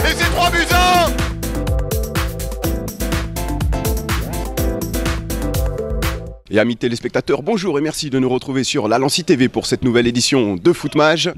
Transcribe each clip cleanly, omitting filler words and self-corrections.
Et c'est 3-1. Et amis téléspectateurs, bonjour et merci de nous retrouver sur la Lancy TV pour cette nouvelle édition de Footmage.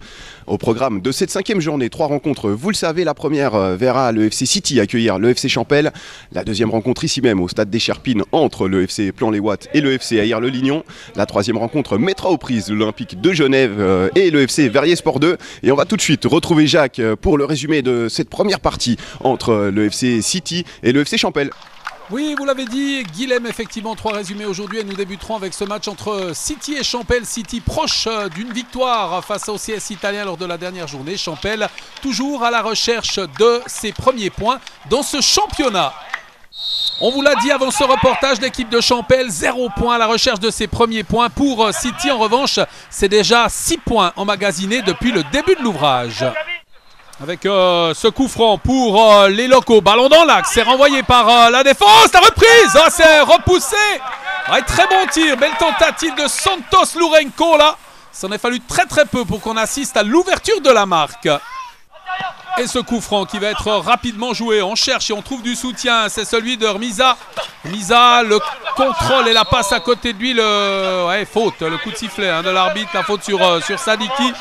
Au programme de cette 5e journée, 3 rencontres, vous le savez, la première verra le FC City accueillir le FC Champel. La deuxième rencontre ici même au stade des Cherpines entre le FC Plan-les-Ouates et le FC Aire-le-Lignon. La troisième rencontre mettra aux prises l'Olympique de Genève et le FC Verrier Sport 2. Et on va tout de suite retrouver Jacques pour le résumé de cette première partie entre le FC City et le FC Champel. Oui, vous l'avez dit, Guilhem, effectivement, 3 résumés aujourd'hui et nous débuterons avec ce match entre City et Champel. City proche d'une victoire face au CS italien lors de la dernière journée. Champel toujours à la recherche de ses premiers points dans ce championnat. On vous l'a dit avant ce reportage, l'équipe de Champel, 0 points à la recherche de ses premiers points. Pour City, en revanche, c'est déjà 6 points emmagasinés depuis le début de l'ouvrage. Avec ce coup franc pour les locaux, ballon dans l'axe, c'est renvoyé par la défense, la reprise, c'est repoussé. Ouais, très bon tir, belle tentative de Santos Lourenco là. Ça en a fallu très peu pour qu'on assiste à l'ouverture de la marque. Et ce coup franc qui va être rapidement joué, on cherche et on trouve du soutien, c'est celui de Rmisa. Rmisa, le contrôle et la passe à côté de lui, faute, le coup de sifflet de l'arbitre, la faute sur Sadiki.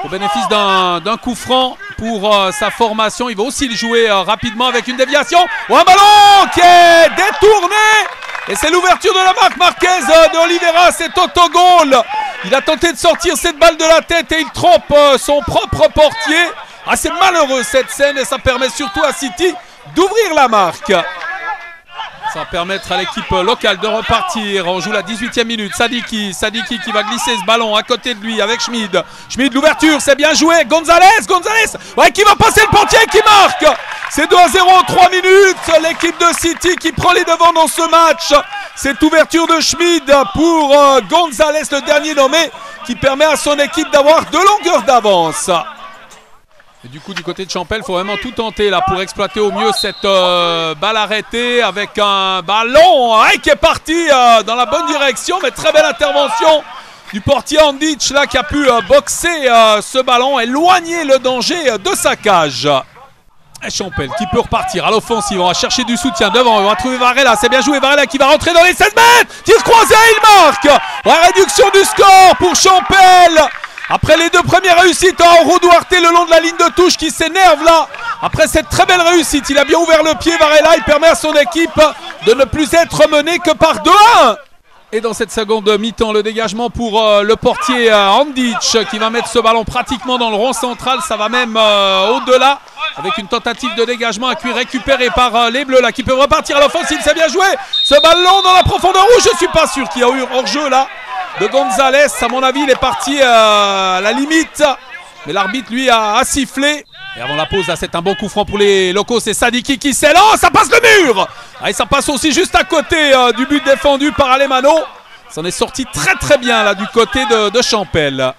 Au bénéfice d'un coup franc pour sa formation, il va aussi le jouer rapidement avec une déviation. Un ballon qui est détourné. Et c'est l'ouverture de la marque Marquez de Oliveira, c'est autogol. Il a tenté de sortir cette balle de la tête et il trompe son propre portier. Ah, c'est malheureux cette scène et ça permet surtout à City d'ouvrir la marque. Ça va permettre à l'équipe locale de repartir. On joue la 18e minute. Sadiki qui va glisser ce ballon à côté de lui avec Schmid. Schmid, l'ouverture, c'est bien joué. Gonzalez, ouais, qui va passer le portier, qui marque. C'est 2-0 en 3 minutes. L'équipe de City qui prend les devants dans ce match. Cette ouverture de Schmid pour Gonzalez, le dernier nommé, qui permet à son équipe d'avoir 2 longueurs d'avance. Et du coup, du côté de Champel, il faut vraiment tout tenter là pour exploiter au mieux cette balle arrêtée avec un ballon qui est parti dans la bonne direction. Mais très belle intervention du portier Andic là qui a pu boxer ce ballon, éloigner le danger de sa cage. Et Champel qui peut repartir à l'offensive. On va chercher du soutien devant. On va trouver Varela. C'est bien joué. Varela qui va rentrer dans les 16 mètres. Tir croisé, il marque. La réduction du score pour Champel. Après les 2 premières réussites, Auro Duarte le long de la ligne de touche qui s'énerve là. Après cette très belle réussite, il a bien ouvert le pied, Varela. Il permet à son équipe de ne plus être menée que par 2-1. Et dans cette seconde mi-temps, le dégagement pour le portier Andic qui va mettre ce ballon pratiquement dans le rond central. Ça va même au-delà avec une tentative de dégagement à cuir récupérée par les Bleus là qui peuvent repartir à l'offensive. C'est bien joué. Ce ballon dans la profondeur rouge, je ne suis pas sûr qu'il y a eu hors-jeu là de Gonzalez. À mon avis, il est parti à la limite. Mais l'arbitre, lui, a sifflé. Et avant la pause, là, c'est un bon coup franc pour les locaux. C'est Sadiki qui s'élance. Ça passe le mur. Et ça passe aussi juste à côté du but défendu par Alemano. Ça en est sorti très bien là du côté de Champel.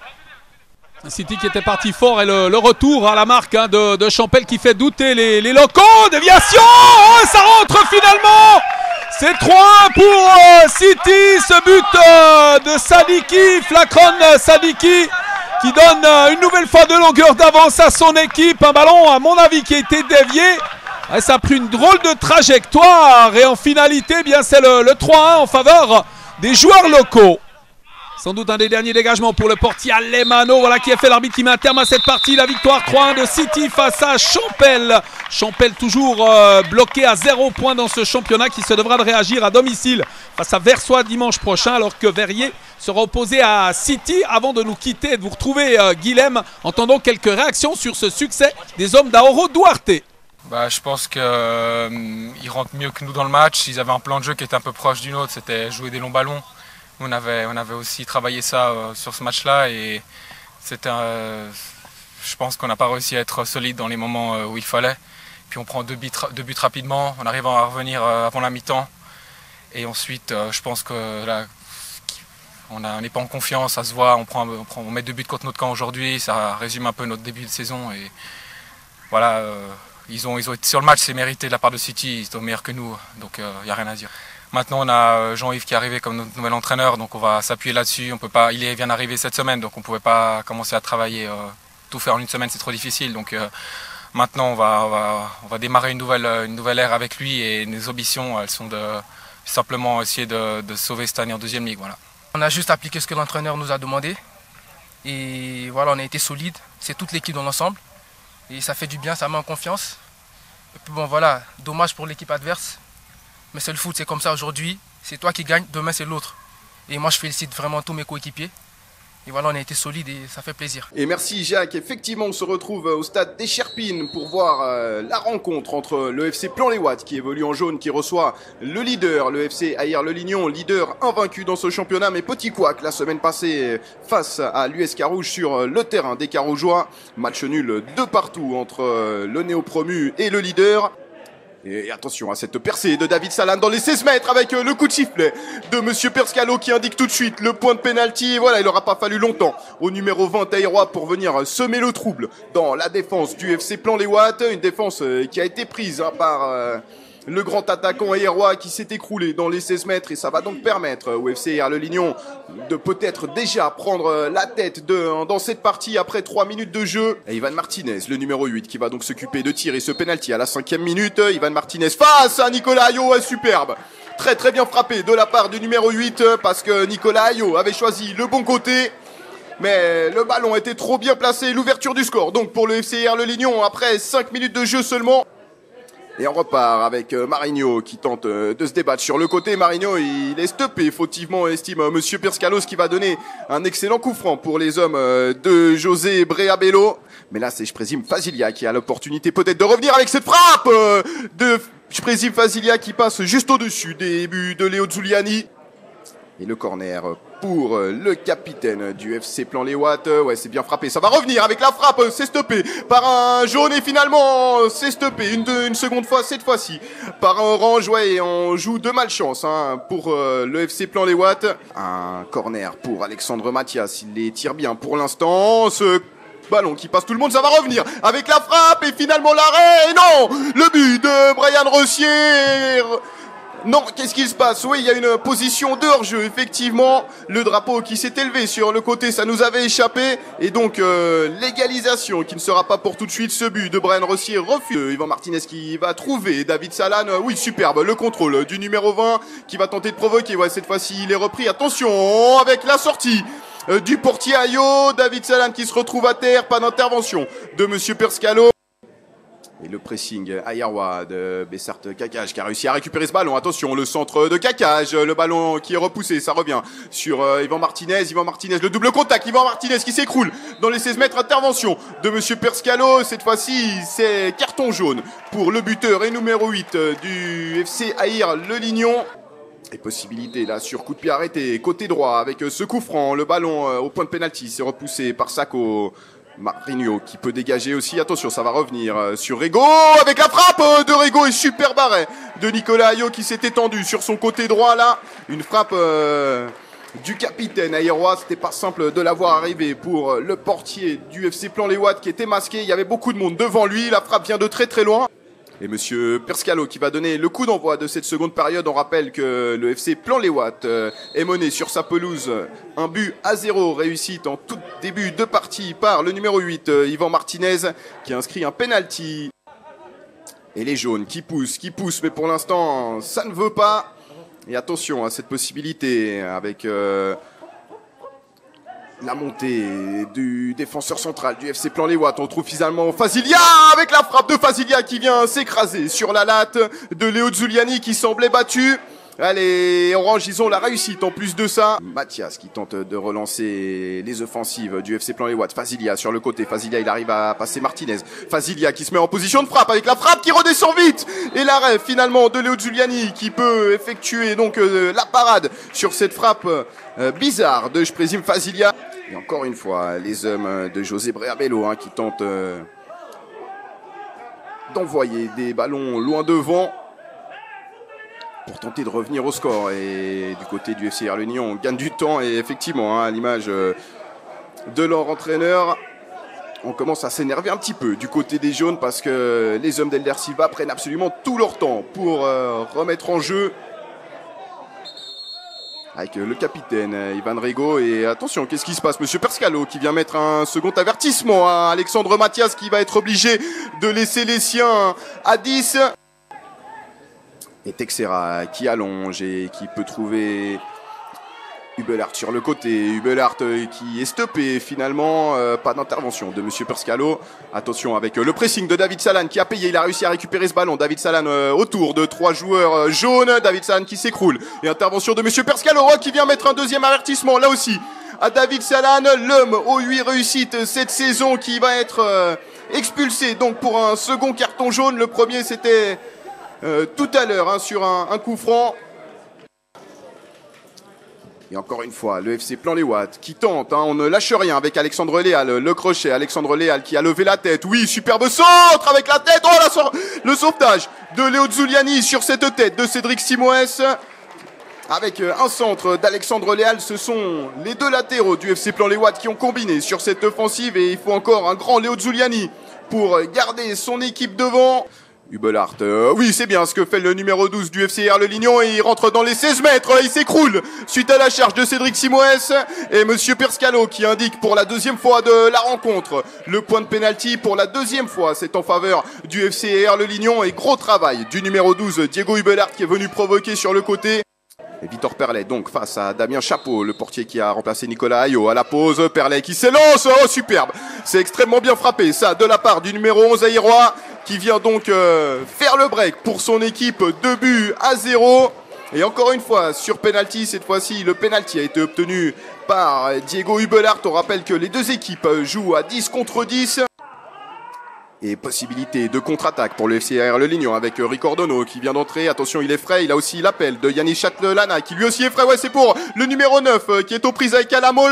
City qui était parti fort et le retour à la marque de Champel qui fait douter les locaux. Déviation. Ça rentre finalement. C'est 3-1 pour City, ce but de Sadiki, Flacron Sadiki qui donne une nouvelle fois 2 longueurs d'avance à son équipe. Un ballon à mon avis qui a été dévié. Et ça a pris une drôle de trajectoire et en finalité eh bien c'est le 3-1 en faveur des joueurs locaux. Sans doute un des derniers dégagements pour le portier Alemano. Voilà qui a fait l'arbitre qui met un terme à cette partie. La victoire 3-1 de City face à Champel. Champel toujours bloqué à 0 points dans ce championnat qui se devra de réagir à domicile face à Versoix dimanche prochain alors que Verrier sera opposé à City. Avant de nous quitter et de vous retrouver Guilhem, entendons quelques réactions sur ce succès des hommes d'Auro Duarte. Je pense qu'ils rentrent mieux que nous dans le match. Ils avaient un plan de jeu qui était un peu proche du nôtre, c'était jouer des longs ballons. On avait aussi travaillé ça sur ce match-là et je pense qu'on n'a pas réussi à être solide dans les moments où il fallait. Puis on prend 2 buts rapidement, on arrive à revenir avant la mi-temps. Et ensuite, je pense que là, on n'est pas en confiance, ça se voit, on met 2 buts contre notre camp aujourd'hui, ça résume un peu notre début de saison. Et voilà, ils ont été sur le match, c'est mérité de la part de City, ils sont meilleurs que nous, donc il n'y a rien à dire. Maintenant, on a Jean-Yves qui est arrivé comme notre nouvel entraîneur, donc on va s'appuyer là-dessus. Il vient d'arriver cette semaine, donc on ne pouvait pas commencer à travailler, tout faire en une semaine, c'est trop difficile. Donc maintenant, on va démarrer une nouvelle ère avec lui et nos ambitions, elles sont de simplement essayer de sauver cette année en deuxième ligue. Voilà. On a juste appliqué ce que l'entraîneur nous a demandé et voilà, on a été solide. C'est toute l'équipe dans l'ensemble et ça fait du bien, ça met en confiance. Et puis bon voilà, dommage pour l'équipe adverse, mais c'est le foot, c'est comme ça aujourd'hui. C'est toi qui gagne, demain c'est l'autre. Et moi je félicite vraiment tous mes coéquipiers. Et voilà, on a été solide et ça fait plaisir. Et merci Jacques. Effectivement, on se retrouve au stade d'Echerpines pour voir la rencontre entre le FC Plan-les-Ouates qui évolue en jaune, qui reçoit le leader, le FC Aïr-le-Lignon, leader invaincu dans ce championnat, mais petit couac la semaine passée face à l'US Carouge sur le terrain des Carougeois. Match nul de partout entre le néo-promu et le leader. Et attention à cette percée de David Salan dans les 16 mètres avec le coup de sifflet de Monsieur Perscalo qui indique tout de suite le point de pénalty. Et voilà, il n'aura pas fallu longtemps au numéro 20 Aïrois pour venir semer le trouble dans la défense du FC Plan-les-Ouates. Une défense qui a été prise par le grand attaquant Aïrois qui s'est écroulé dans les 16 mètres. Et ça va donc permettre au FC Aïr-le-Lignon de peut-être déjà prendre la tête dans cette partie après 3 minutes de jeu. Et Ivan Martinez, le numéro 8, qui va donc s'occuper de tirer ce penalty à la 5e minute. Ivan Martinez face à Nicolas Ayo, superbe. Très très bien frappé de la part du numéro 8 parce que Nicolas Ayo avait choisi le bon côté. Mais le ballon était trop bien placé. L'ouverture du score donc pour le FC Aïr-le-Lignon après 5 minutes de jeu seulement. Et on repart avec Marigno qui tente de se débattre sur le côté. Marigno, il est stoppé fautivement, estime Monsieur Perscalos, qui va donner un excellent coup franc pour les hommes de José Breabello. Mais là, c'est je présume Fasilia qui a l'opportunité peut-être de revenir avec cette frappe de je présume Fasilia qui passe juste au-dessus des buts de Léo Zuliani. Et le corner pour le capitaine du FC Plan-les-Ouates. Ouais, c'est bien frappé. Ça va revenir avec la frappe. C'est stoppé par un jaune et finalement c'est stoppé une seconde fois cette fois-ci par un orange. Ouais, et on joue de malchance pour le FC Plan-les-Ouates. Un corner pour Alexandre Mathias. Il les tire bien pour l'instant. Ce ballon qui passe tout le monde, ça va revenir avec la frappe et finalement l'arrêt. Et non, le but de Brian Rossier. Non, qu'est-ce qui se passe? Oui, il y a une position de hors-jeu, effectivement. Le drapeau qui s'est élevé sur le côté, ça nous avait échappé. Et donc, l'égalisation qui ne sera pas pour tout de suite. Ce but de Brian Rossier refuse. Ivan Martinez qui va trouver David Salan. Oui, superbe. Le contrôle du numéro 20 qui va tenter de provoquer. Ouais, cette fois-ci, il est repris. Attention, avec la sortie du portier Ayo. David Salan qui se retrouve à terre. Pas d'intervention de Monsieur Perscalo. Et le pressing Aïrois de Bessart Kakaj qui a réussi à récupérer ce ballon. Attention, le centre de Kakaj, le ballon qui est repoussé, ça revient sur Ivan Martinez. Ivan Martinez, le double contact, Ivan Martinez qui s'écroule dans les 16 mètres. Intervention de Monsieur Perscalo. Cette fois-ci, c'est carton jaune pour le buteur et numéro 8 du FC Aïr-le-Lignon. Et possibilité là sur coup de pied arrêté, côté droit avec ce coup franc. Le ballon au point de pénalty, c'est repoussé par Sako. Marigno qui peut dégager aussi. Attention, ça va revenir sur Rego avec la frappe de Rego et super arrêt de Nicolas Ayo qui s'est étendu sur son côté droit là. Une frappe du capitaine Aïrois. C'était pas simple de l'avoir arrivé pour le portier du FC Plan-les-Ouates qui était masqué. Il y avait beaucoup de monde devant lui. La frappe vient de très très loin. Et Monsieur Perscalo qui va donner le coup d'envoi de cette seconde période. On rappelle que le FC Plan-les-Ouates est mené sur sa pelouse 1-0, réussite en tout début de partie par le numéro 8, Ivan Martinez, qui a inscrit un penalty. Et les jaunes qui poussent, mais pour l'instant, ça ne veut pas. Et attention à cette possibilité avec la montée du défenseur central du FC Plan-les-Ouates. On trouve finalement Fasilia avec la frappe de Fasilia qui vient s'écraser sur la latte de Léo Zuliani qui semblait battu. Allez, Orange, ils ont la réussite en plus de ça. Mathias qui tente de relancer les offensives du FC Plan-les-Ouates. Fasilia sur le côté. Fasilia, il arrive à passer Martinez. Fasilia qui se met en position de frappe avec la frappe qui redescend vite. Et l'arrêt finalement de Léo Zuliani qui peut effectuer donc la parade sur cette frappe bizarre de, je présume, Fasilia. Et encore une fois, les hommes de José Breabello qui tentent d'envoyer des ballons loin devant pour tenter de revenir au score. Et du côté du FC Aïr-le-Lignon, on gagne du temps. Et effectivement, à l'image de leur entraîneur, on commence à s'énerver un petit peu du côté des jaunes parce que les hommes d'Elder Silva prennent absolument tout leur temps pour remettre en jeu. avec le capitaine Ivan Rego. Et attention, qu'est-ce qui se passe? Monsieur Perscalo qui vient mettre un second avertissement à Alexandre Mathias, qui va être obligé de laisser les siens à 10. Et Texera qui allonge et qui peut trouver Hubelart sur le côté. Hubelart qui est stoppé finalement. Pas d'intervention de Monsieur Perscalo. Attention avec le pressing de David Salan qui a payé. Il a réussi à récupérer ce ballon. David Salan autour de 3 joueurs jaunes. David Salan qui s'écroule. Et intervention de Monsieur Perscalo qui vient mettre un deuxième avertissement là aussi à David Salan, l'homme aux 8 réussites cette saison, qui va être expulsé donc pour un second carton jaune. Le premier c'était tout à l'heure sur un coup franc. Et encore une fois, le FC Plan-les-Ouates qui tente, on ne lâche rien avec Alexandre Léal, le crochet. Alexandre Léal qui a levé la tête. Oui, superbe centre avec la tête. Oh, le sauvetage de Léo Zuliani sur cette tête de Cédric Simoes. Avec un centre d'Alexandre Léal, ce sont les deux latéraux du FC Plan-les-Ouates qui ont combiné sur cette offensive. Et il faut encore un grand Léo Zuliani pour garder son équipe devant. Hubelart, oui c'est bien ce que fait le numéro 12 du FCR Le Lignon, et il rentre dans les 16 mètres, il s'écroule suite à la charge de Cédric Simoes. Et Monsieur Perscalo qui indique pour la deuxième fois de la rencontre le point de pénalty pour la deuxième fois, c'est en faveur du FCR Le Lignon. Et gros travail du numéro 12 Diego Hubelart qui est venu provoquer sur le côté. Et Victor Perlet donc face à Damien Chapeau, le portier qui a remplacé Nicolas Ayo. À la pause, Perlet qui s'élance, oh superbe, c'est extrêmement bien frappé ça de la part du numéro 11 Aïrois, qui vient donc faire le break pour son équipe, 2-0. Et encore une fois sur penalty, cette fois-ci le penalty a été obtenu par Diego Hubelart. On rappelle que les deux équipes jouent à 10 contre 10. Et possibilité de contre-attaque pour le FCR Le Lignon avec Ricordono qui vient d'entrer. Attention, il est frais, il a aussi l'appel de Yannis Chatelana qui lui aussi est frais. Ouais, c'est pour le numéro 9 qui est aux prises avec Alamo.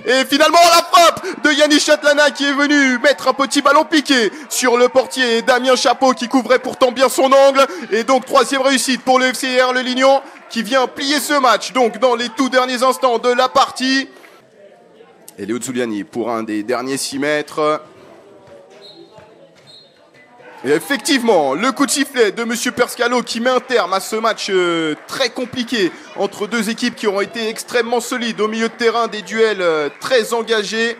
Et finalement la frappe de Yannis Chatelana qui est venu mettre un petit ballon piqué sur le portier Damien Chapeau qui couvrait pourtant bien son angle. Et donc troisième réussite pour le FCR Le Lignon qui vient plier ce match donc dans les tout derniers instants de la partie. Et Léo Zuliani pour un des derniers 6 mètres. Et effectivement, le coup de sifflet de Monsieur Perscalo qui met un terme à ce match très compliqué entre deux équipes qui ont été extrêmement solides au milieu de terrain, des duels très engagés.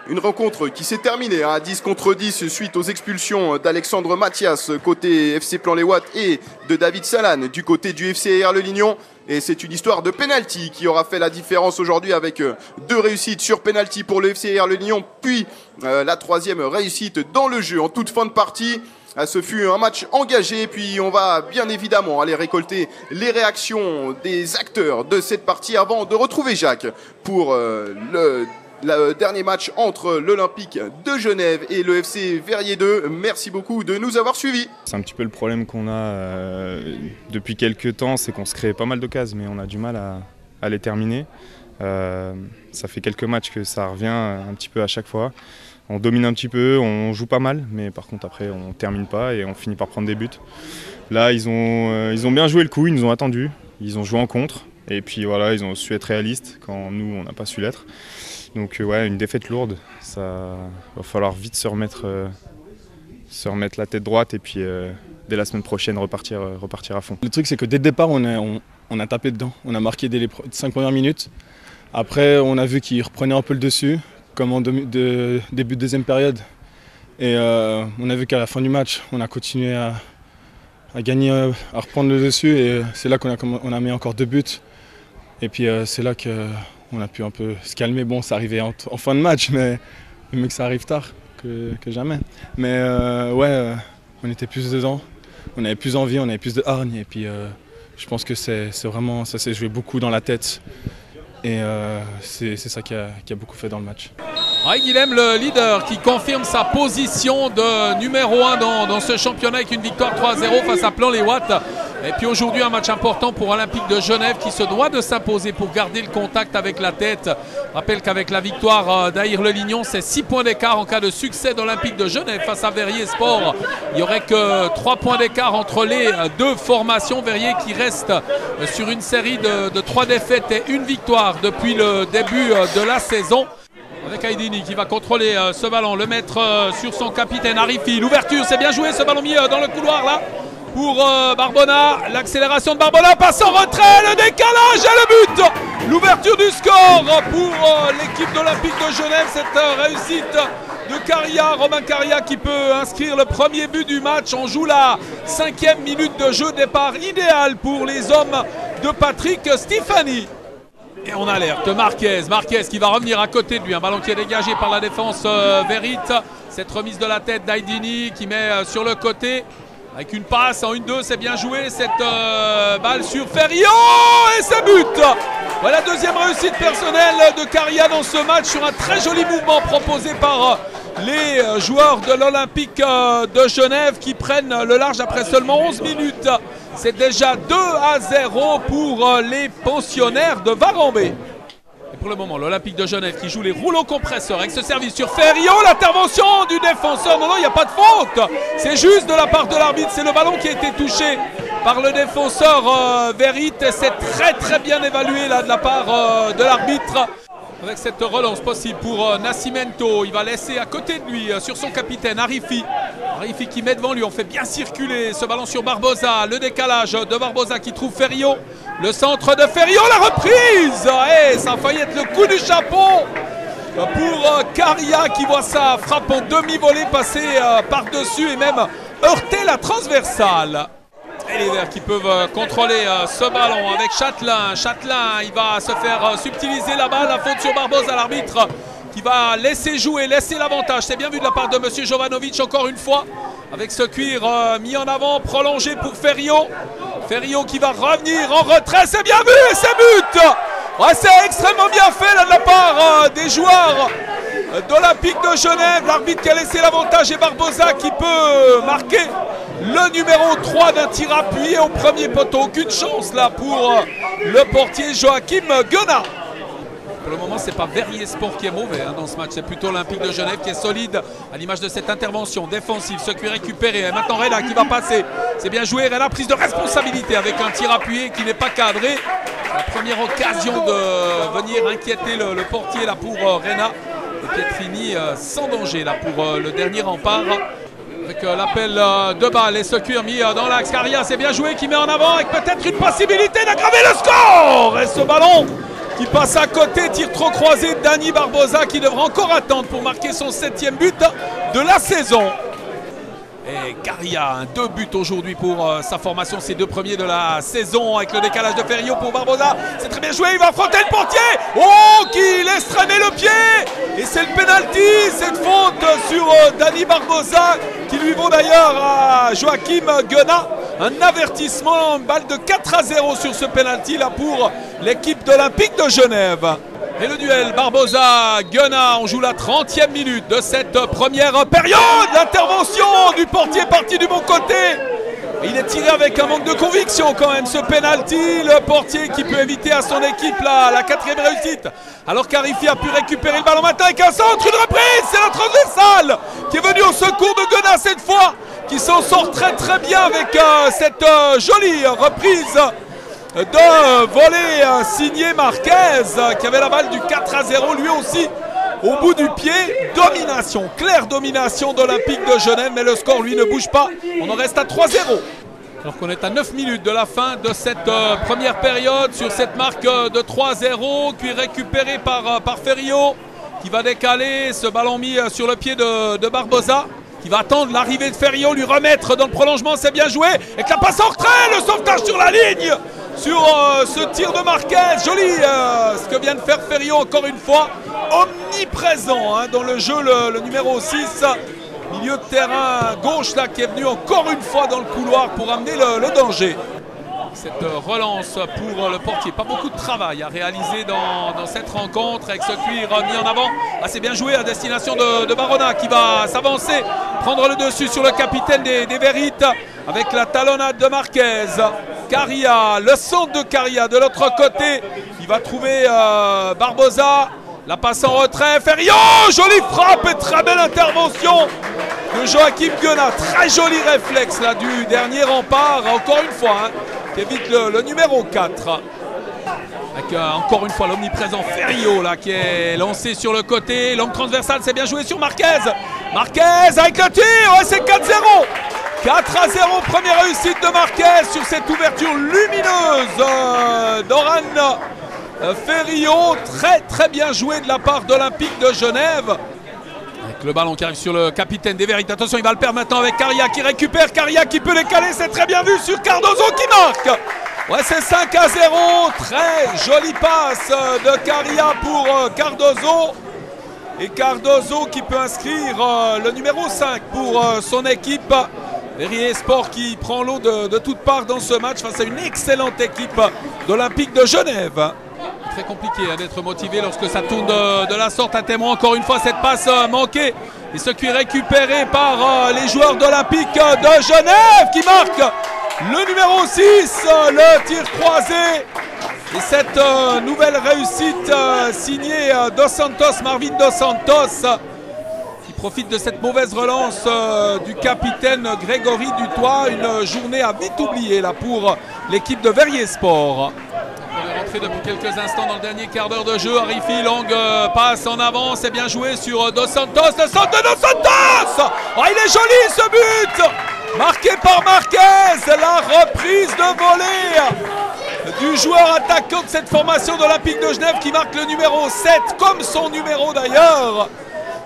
Une rencontre qui s'est terminée à 10 contre 10 suite aux expulsions d'Alexandre Mathias côté FC Plan-les-Ouates et de David Salan du côté du FCR Le Lignon. Et c'est une histoire de penalty qui aura fait la différence aujourd'hui avec 2 réussites sur penalty pour le FCR Le Lignon, puis la troisième réussite dans le jeu en toute fin de partie. Ce fut un match engagé, puis on va bien évidemment aller récolter les réactions des acteurs de cette partie avant de retrouver Jacques pour le dernier match entre l'Olympique de Genève et le FC Verrier 2. Merci beaucoup de nous avoir suivis. C'est un petit peu le problème qu'on a depuis quelques temps, c'est qu'on se crée pas mal d'occasions, mais on a du mal à les terminer. Ça fait quelques matchs que ça revient un petit peu à chaque fois. On domine un petit peu, on joue pas mal, mais par contre après on termine pas et on finit par prendre des buts. Là ils ont bien joué le coup, ils nous ont attendus, ils ont joué en contre et puis voilà, ils ont su être réalistes quand nous on n'a pas su l'être. Donc ouais, une défaite lourde, ça va falloir vite se remettre la tête droite et puis dès la semaine prochaine repartir à fond. Le truc c'est que dès le départ on a tapé dedans, on a marqué dès les 5 premières minutes. Après on a vu qu'ils reprenaient un peu le dessus, comme en début de deuxième période. Et on a vu qu'à la fin du match, on a continué à gagner, à reprendre le dessus. Et c'est là qu'on a mis encore 2 buts. Et puis c'est là qu'on a pu un peu se calmer. Bon, ça arrivait en fin de match, mais mieux que ça arrive tard que jamais. Mais ouais, on était plus dedans, on avait plus envie, on avait plus de hargne. Et puis je pense que c'est vraiment, ça s'est joué beaucoup dans la tête. Et c'est ça qui a beaucoup fait dans le match. Ouais, Guilhem, le leader, qui confirme sa position de numéro 1 dans ce championnat avec une victoire 3-0 face à Plan-les-Ouates. Et puis aujourd'hui, un match important pour Olympique de Genève qui se doit de s'imposer pour garder le contact avec la tête. Je rappelle qu'avec la victoire d'Aïr Le Lignon, c'est 6 points d'écart en cas de succès d'Olympique de Genève face à Verrier Sport. Il n'y aurait que 3 points d'écart entre les deux formations. Verrier qui reste sur une série de 3 défaites et 1 victoire depuis le début de la saison. Avec Aïdini qui va contrôler ce ballon, le mettre sur son capitaine Arifi. L'ouverture, c'est bien joué ce ballon mis dans le couloir là. pour Barbona. L'accélération de Barbona passe en retrait, le décalage et le but. L'ouverture du score pour l'équipe d'Olympique de Genève. Cette réussite de Caria, Romain Caria qui peut inscrire le premier but du match. On joue la 5e minute de jeu, départ idéal pour les hommes de Patrick Stéphanie. Et on alerte Marquez qui va revenir à côté de lui, un ballon qui est dégagé par la défense Vérit. Cette remise de la tête d'Aidini qui met sur le côté avec une passe en 1-2, c'est bien joué cette balle sur Ferriot et c'est but. Voilà, deuxième réussite personnelle de Caria dans ce match sur un très joli mouvement proposé par les joueurs de l'Olympique de Genève qui prennent le large après seulement 11 minutes. C'est déjà 2-0 pour les pensionnaires de Varambé. Et pour le moment, l'Olympique de Genève qui joue les rouleaux compresseurs avec ce service sur Ferriot, l'intervention du défenseur. Non, il n'y a pas de faute. C'est juste de la part de l'arbitre. C'est le ballon qui a été touché par le défenseur Vérit. C'est très bien évalué là de la part de l'arbitre. Avec cette relance possible pour Nascimento, il va laisser à côté de lui sur son capitaine Arifi. Arifi qui met devant lui, on fait bien circuler ce ballon sur Barbosa. Le décalage de Barbosa qui trouve Ferriot. Le centre de Ferriot, la reprise. Et ça a failli être le coup du chapeau pour Caria qui voit sa frappe en demi-volée passer par-dessus et même heurter la transversale. Et les Verts qui peuvent contrôler ce ballon avec Châtelain. Châtelain, il va se faire subtiliser la balle. La faute sur Barbosa, l'arbitre qui va laisser jouer, laisser l'avantage. C'est bien vu de la part de M. Jovanovic encore une fois. Avec ce cuir mis en avant, prolongé pour Ferriot. Ferriot qui va revenir en retrait. C'est bien vu et c'est but. Ouais, c'est extrêmement bien fait là de la part des joueurs d'Olympique de Genève. L'arbitre qui a laissé l'avantage et Barbosa qui peut marquer le numéro 3 d'un tir appuyé au premier poteau. Aucune chance là pour le portier Joachim Guenat. Pour le moment, c'est pas Verrier Sport qui est mauvais dans ce match. C'est plutôt l'Olympique de Genève qui est solide à l'image de cette intervention défensive. Ce qui est récupéré. Et maintenant Rena qui va passer. C'est bien joué. Rena, prise de responsabilité avec un tir appuyé qui n'est pas cadré. La première occasion de venir inquiéter le portier là pour Rena. Et Pietrini sans danger là pour le dernier rempart. Avec l'appel de balle et ce cuir mis dans l'axe. Caria, c'est bien joué qui met en avant avec peut-être une possibilité d'aggraver le score. Et ce ballon qui passe à côté, tir trop croisé de Dani Barbosa qui devra encore attendre pour marquer son 7e but de la saison. Et Caria, 2 buts aujourd'hui pour sa formation, ses 2 premiers de la saison avec le décalage de Ferriot pour Barbosa. C'est très bien joué, il va affronter le portier. Oh, qui laisse traîner le pied. Et c'est le pénalty, cette faute sur Dani Barbosa qui lui vaut d'ailleurs à Joachim Guenat un avertissement, une balle de 4-0 sur ce pénalty là pour l'équipe d'Olympique de Genève. Et le duel Barbosa-Guenat, on joue la 30e minute de cette première période. L'intervention du portier parti du bon côté. Et il est tiré avec un manque de conviction quand même ce penalty. Le portier qui peut éviter à son équipe la 4e réussite. Alors qu'Arifi a pu récupérer le ballon maintenant avec un centre, une reprise. C'est la transversale qui est venue au secours de Guenat cette fois. Qui s'en sort très bien avec cette jolie reprise de volée signé Marquez qui avait la balle du 4-0 lui aussi au bout du pied. Domination, claire domination d'Olympique de Genève, mais le score lui ne bouge pas. On en reste à 3-0. Alors qu'on est à 9 minutes de la fin de cette première période sur cette marque de 3-0, puis récupéré par Ferriot qui va décaler ce ballon mis sur le pied de Barbosa. Qui va attendre l'arrivée de Ferriot, lui remettre dans le prolongement, c'est bien joué. Et que la passe en retrait, le sauvetage sur la ligne sur ce tir de Marquez. Joli ce que vient de faire Ferriot encore une fois. Omniprésent dans le jeu, le numéro 6. Milieu de terrain gauche là qui est venu encore une fois dans le couloir pour amener le danger. Cette relance pour le portier, pas beaucoup de travail à réaliser dans cette rencontre avec ce cuir mis en avant. Ah, c'est bien joué à destination de Barona qui va s'avancer, prendre le dessus sur le capitaine des Vérites avec la talonnade de Marquez. Caria, le centre de Caria de l'autre côté, il va trouver Barbosa, la passe en retrait, Ferriot, jolie frappe et très belle intervention de Joachim Guenat, très joli réflexe là du dernier rempart, encore une fois, qui évite le numéro 4. Avec encore une fois l'omniprésent Ferriot là qui est lancé sur le côté. Longue transversale, c'est bien joué sur Marquez. Marquez avec le tir, ouais, c'est 4-0. 4-0, première réussite de Marquez sur cette ouverture lumineuse d'Oran Ferriot. Très bien joué de la part d'Olympique de Genève. Avec le ballon qui arrive sur le capitaine des Verrites. Attention, il va le perdre maintenant avec Caria qui récupère. Caria qui peut décaler, c'est très bien vu sur Cardozo qui marque. Ouais, c'est 5-0. Très jolie passe de Caria pour Cardozo. Et Cardozo qui peut inscrire le numéro 5 pour son équipe. Verrier Sport qui prend l'eau de toutes parts dans ce match face à une excellente équipe d'Olympique de Genève. Très compliqué d'être motivé lorsque ça tourne de la sorte. Un témoin encore une fois cette passe manquée. Et ce qui est récupéré par les joueurs d'Olympique de Genève qui marque le numéro 6, le tir croisé. Et cette nouvelle réussite signée Dos Santos, Marvin Dos Santos, qui profite de cette mauvaise relance du capitaine Grégory Dutoit. Une journée à vite oublier là pour l'équipe de Verrier Sport. On est rentré depuis quelques instants dans le dernier quart d'heure de jeu. Arifi, longue passe en avant, c'est bien joué sur Dos Santos. Le centre de Dos Santos. Oh, il est joli ce but, marqué par Marquez. La reprise de volée du joueur attaquant de cette formation d'Olympique de Genève qui marque le numéro 7, comme son numéro d'ailleurs,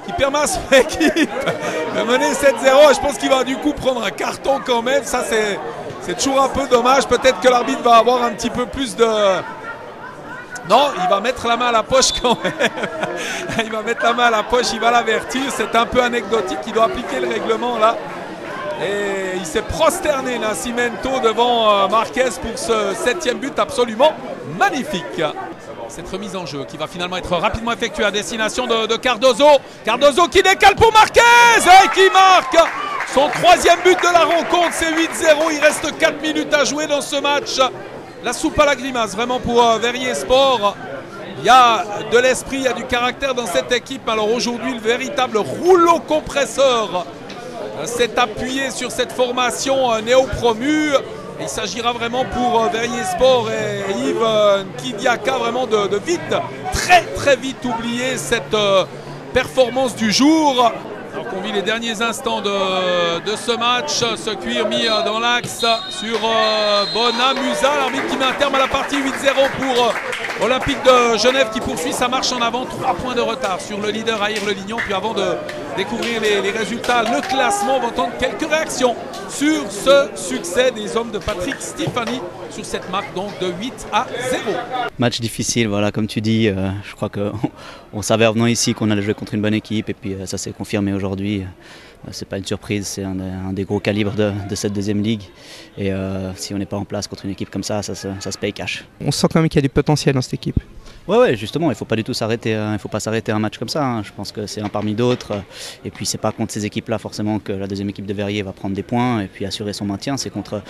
qui permet à son équipe de mener 7-0. Je pense qu'il va du coup prendre un carton quand même. Ça c'est toujours un peu dommage. Peut-être que l'arbitre va avoir un petit peu plus de... Non, il va mettre la main à la poche quand même. Il va mettre la main à la poche, il va l'avertir. C'est un peu anecdotique, il doit appliquer le règlement là. Et il s'est prosterné Nascimento devant Marquez pour ce 7e but absolument magnifique. Cette remise en jeu qui va finalement être rapidement effectuée à destination de Cardozo. Cardozo qui décale pour Marquez et qui marque son 3e but de la rencontre. C'est 8-0, il reste 4 minutes à jouer dans ce match. La soupe à la grimace vraiment pour Verrier Sport. Il y a de l'esprit, il y a du caractère dans cette équipe. Alors aujourd'hui le véritable rouleau compresseur s'est appuyé sur cette formation néo-promue. Il s'agira vraiment pour Verrier Sport et Yves Nkidiaka vraiment de vite, très vite oublier cette performance du jour. Alors qu'on vit les derniers instants de ce match, ce cuir mis dans l'axe sur Bonamusa, l'arbitre qui met un terme à la partie. 8-0 pour Olympique de Genève qui poursuit sa marche en avant. 3 points de retard sur le leader Aïr-le-Lignon. Puis avant de découvrir les résultats, le classement, on va entendre quelques réactions sur ce succès des hommes de Patrick Stéphanie sur cette marque donc de 8-0. Match difficile, voilà, comme tu dis, je crois qu'on savait en venant ici qu'on allait jouer contre une bonne équipe et puis ça s'est confirmé aujourd'hui. C'est pas une surprise, c'est un des gros calibres de cette deuxième ligue et si on n'est pas en place contre une équipe comme ça se paye cash. On sent quand même qu'il y a du potentiel dans cette équipe. Ouais, justement, il ne faut pas du tout s'arrêter, il faut pas s'arrêter à un match comme ça. Hein. Je pense que c'est un parmi d'autres. Et puis c'est pas contre ces équipes-là forcément que la deuxième équipe de Verrier va prendre des points et puis assurer son maintien. C'est contre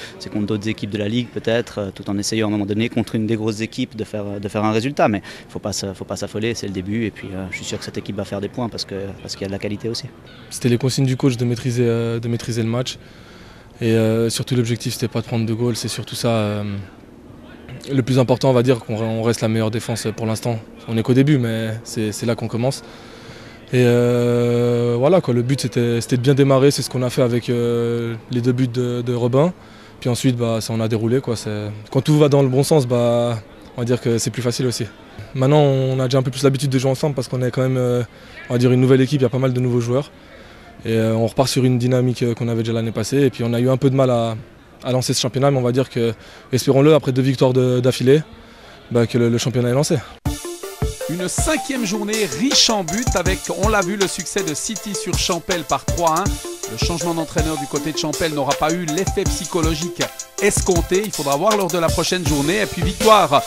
d'autres équipes de la ligue peut-être, tout en essayant à un moment donné contre une des grosses équipes de faire un résultat. Mais faut pas s'affoler, c'est le début. Et puis je suis sûr que cette équipe va faire des points parce qu'il y a de la qualité aussi. C'était les consignes du coach de maîtriser le match. Et surtout l'objectif c'était pas de prendre de goal, c'est surtout ça. Le plus important, on va dire qu'on reste la meilleure défense pour l'instant. On n'est qu'au début, mais c'est là qu'on commence. Et voilà, quoi, le but c'était de bien démarrer, c'est ce qu'on a fait avec les 2 buts de Robin. Puis ensuite, ça on a déroulé. Quoi. Quand tout va dans le bon sens, on va dire que c'est plus facile aussi. Maintenant, on a déjà un peu plus l'habitude de jouer ensemble parce qu'on est quand même on va dire une nouvelle équipe, il y a pas mal de nouveaux joueurs. Et on repart sur une dynamique qu'on avait déjà l'année passée. Et puis on a eu un peu de mal à lancer ce championnat, mais on va dire que, espérons-le, après 2 victoires d'affilée, que le championnat est lancé. Une 5e journée riche en buts avec, on l'a vu, le succès de City sur Champel par 3-1. Le changement d'entraîneur du côté de Champel n'aura pas eu l'effet psychologique escompté. Il faudra voir lors de la prochaine journée. Et puis victoire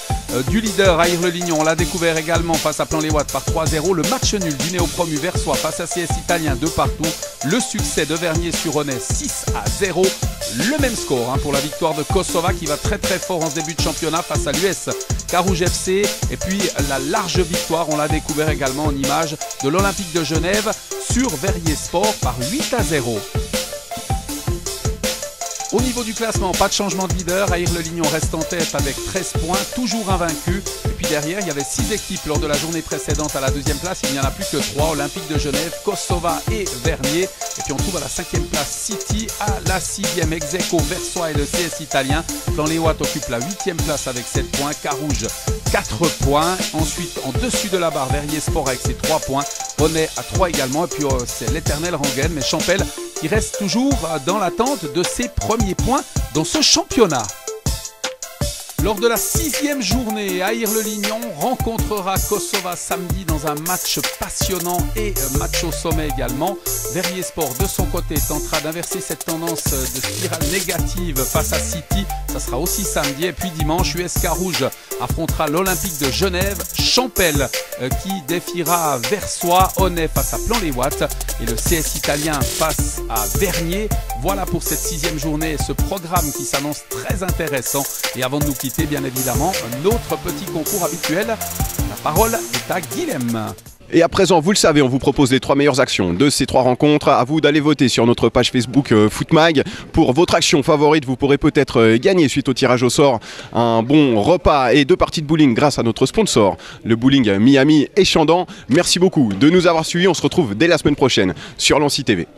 du leader Aïr-le-Lignon. On l'a découvert également face à Plan-les-Ouates par 3-0. Le match nul du néo-promu Versoix face à CS Italien 2 partout. Le succès de Vernier-sur-Aunay 6-0. Le même score pour la victoire de Kosova qui va très fort en ce début de championnat face à l'US Carouge FC. Et puis la large victoire, on l'a découvert également en image, de l'Olympique de Genève sur Verrier Sport par 8-0. Au niveau du classement, pas de changement de leader. Air-le-Lignon reste en tête avec 13 points, toujours invaincu. Et puis derrière, il y avait 6 équipes lors de la journée précédente à la deuxième place. Il n'y en a plus que 3, Olympique de Genève, Kosova et Vernier. Et puis on trouve à la 5e place City, à la 6e ex-aequo Versoix et le CS italien. Plan-les-Ouates occupe la 8e place avec 7 points, Carouge 4 points. Ensuite, en dessus de la barre, Verrier Sport avec ses 3 points. Bonnet à 3 également. Et puis c'est l'éternel rengaine, mais Champel qui reste toujours dans l'attente de ses premiers points dans ce championnat. Lors de la 6e journée, Air-le-Lignon rencontrera Kosova samedi dans un match passionnant et match au sommet également. Verrier Sport de son côté tentera d'inverser cette tendance de spirale négative face à City. Ça sera aussi samedi. Et puis dimanche, US Carouge affrontera l'Olympique de Genève. Champel qui défiera Versoix, Honnay face à Plan-les-Ouates et le CS italien face à Vernier. Voilà pour cette 6e journée, ce programme qui s'annonce très intéressant. Et avant de nous quitter, bien évidemment, notre petit concours habituel. La parole est à Guilhem. Et à présent, vous le savez, on vous propose les 3 meilleures actions de ces 3 rencontres. À vous d'aller voter sur notre page Facebook Footmag. Pour votre action favorite, vous pourrez peut-être gagner suite au tirage au sort un bon repas et 2 parties de bowling grâce à notre sponsor, le bowling Miami et Chandan. Merci beaucoup de nous avoir suivis. On se retrouve dès la semaine prochaine sur Lancy TV.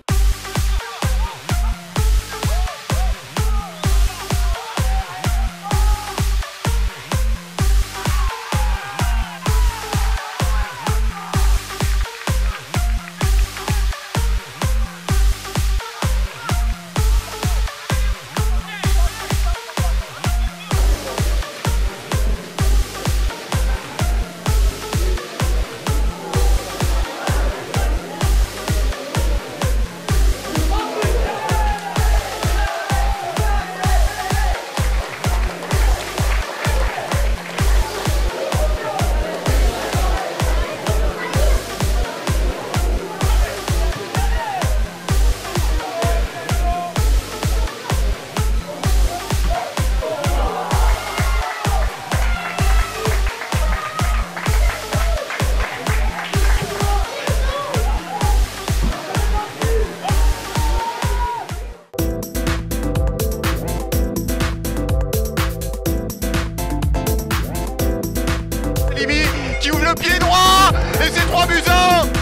Qui ouvre le pied droit et c'est 3 buts 1.